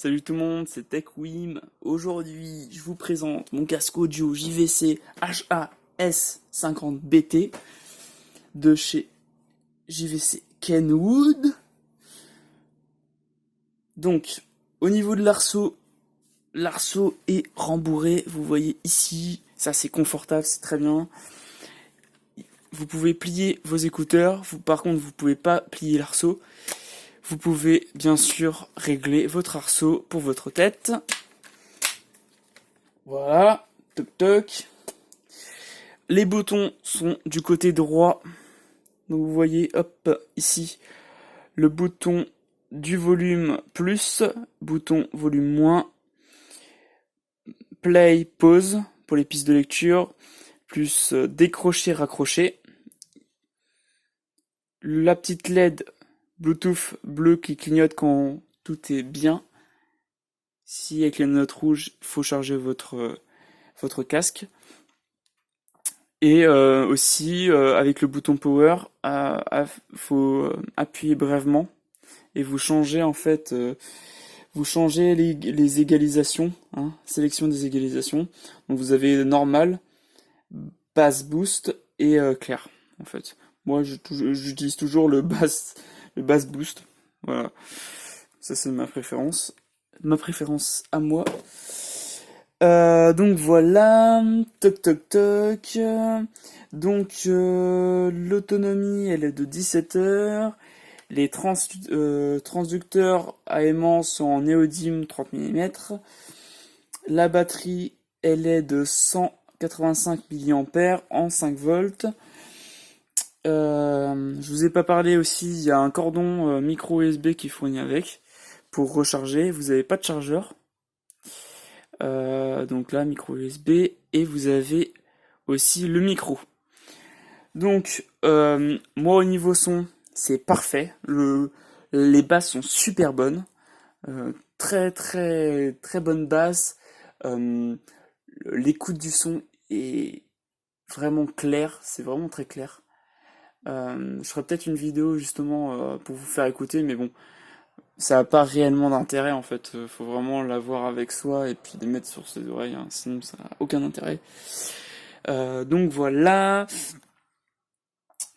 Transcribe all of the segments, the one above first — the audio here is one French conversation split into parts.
Salut tout le monde, c'est TechWim. Aujourd'hui, je vous présente mon casque audio JVC HAS50BT de chez JVC Kenwood. Donc, au niveau de l'arceau est rembourré, vous voyez ici, ça c'est confortable, c'est très bien. Vous pouvez plier vos écouteurs, par contre vous pouvez pas plier l'arceau. Vous pouvez bien sûr régler votre arceau pour votre tête. Voilà, toc toc. Les boutons sont du côté droit. Donc vous voyez, hop, ici, le bouton du volume plus, bouton volume moins, play, pause pour les pistes de lecture, plus décrocher, raccrocher. La petite LED Bluetooth bleu qui clignote quand tout est bien. Si avec les notes rouges, il faut charger votre casque. Et aussi avec le bouton power, faut appuyer brièvement et vous changez en fait, vous changez les égalisations, hein, sélection des égalisations. Donc vous avez normal, bass boost et clair en fait. Moi j'utilise toujours le bass boost. Voilà, ça c'est ma préférence à moi. Donc voilà, toc toc toc. Donc l'autonomie elle est de 17 heures. Les transducteurs à aimant sont en néodyme 30 mm. La batterie elle est de 185 mAh en 5 volts. Je vous ai pas parlé aussi, il y a un cordon micro USB qui est fourni avec pour recharger. Vous n'avez pas de chargeur. Donc là, micro USB, et vous avez aussi le micro. Donc, moi au niveau son, c'est parfait. Les basses sont super bonnes. Très très très bonne basse. L'écoute du son est vraiment claire. C'est vraiment très clair. Je ferai peut-être une vidéo justement pour vous faire écouter, mais bon, ça n'a pas réellement d'intérêt en fait. Faut vraiment l'avoir avec soi et puis les mettre sur ses oreilles, hein, sinon ça n'a aucun intérêt. Donc voilà,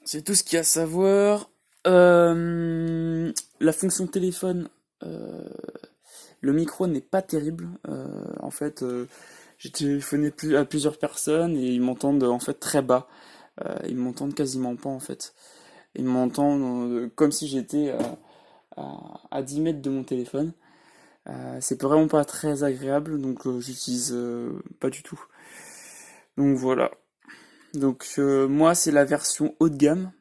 c'est tout ce qu'il y a à savoir. La fonction téléphone, le micro n'est pas terrible. En fait, j'ai téléphoné à plusieurs personnes et ils m'entendent en fait très bas. Ils m'entendent quasiment pas en fait. Ils m'entendent comme si j'étais à 10 mètres de mon téléphone. C'est vraiment pas très agréable, donc j'utilise pas du tout. Donc voilà. Donc moi c'est la version haut de gamme.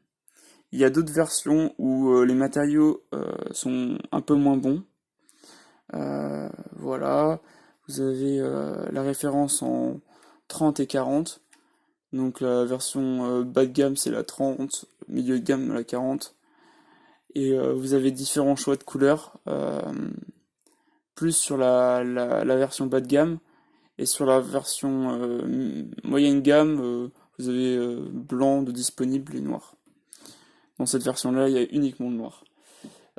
Il y a d'autres versions où les matériaux sont un peu moins bons. Voilà. Vous avez la référence en 30 et 40. Donc la version bas de gamme c'est la 30, milieu de gamme la 40. Et vous avez différents choix de couleurs. Plus sur la version bas de gamme. Et sur la version moyenne gamme, vous avez blanc de disponible et noir. Dans cette version-là, il y a uniquement le noir.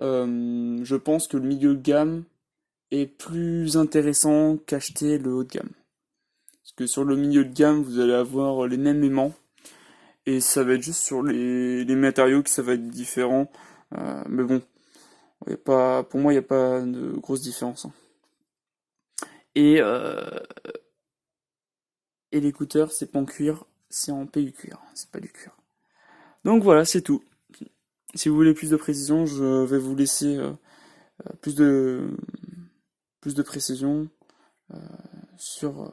Je pense que le milieu de gamme est plus intéressant qu'acheter le haut de gamme. Parce que sur le milieu de gamme, vous allez avoir les mêmes aimants. Et ça va être juste sur les matériaux que ça va être différent. Mais bon, pour moi, il n'y a pas de grosse différence, hein. Et, et l'écouteur, c'est pas en cuir, c'est en PU cuir, c'est pas du cuir. Donc voilà, c'est tout. Si vous voulez plus de précision, je vais vous laisser plus de plus de précision sur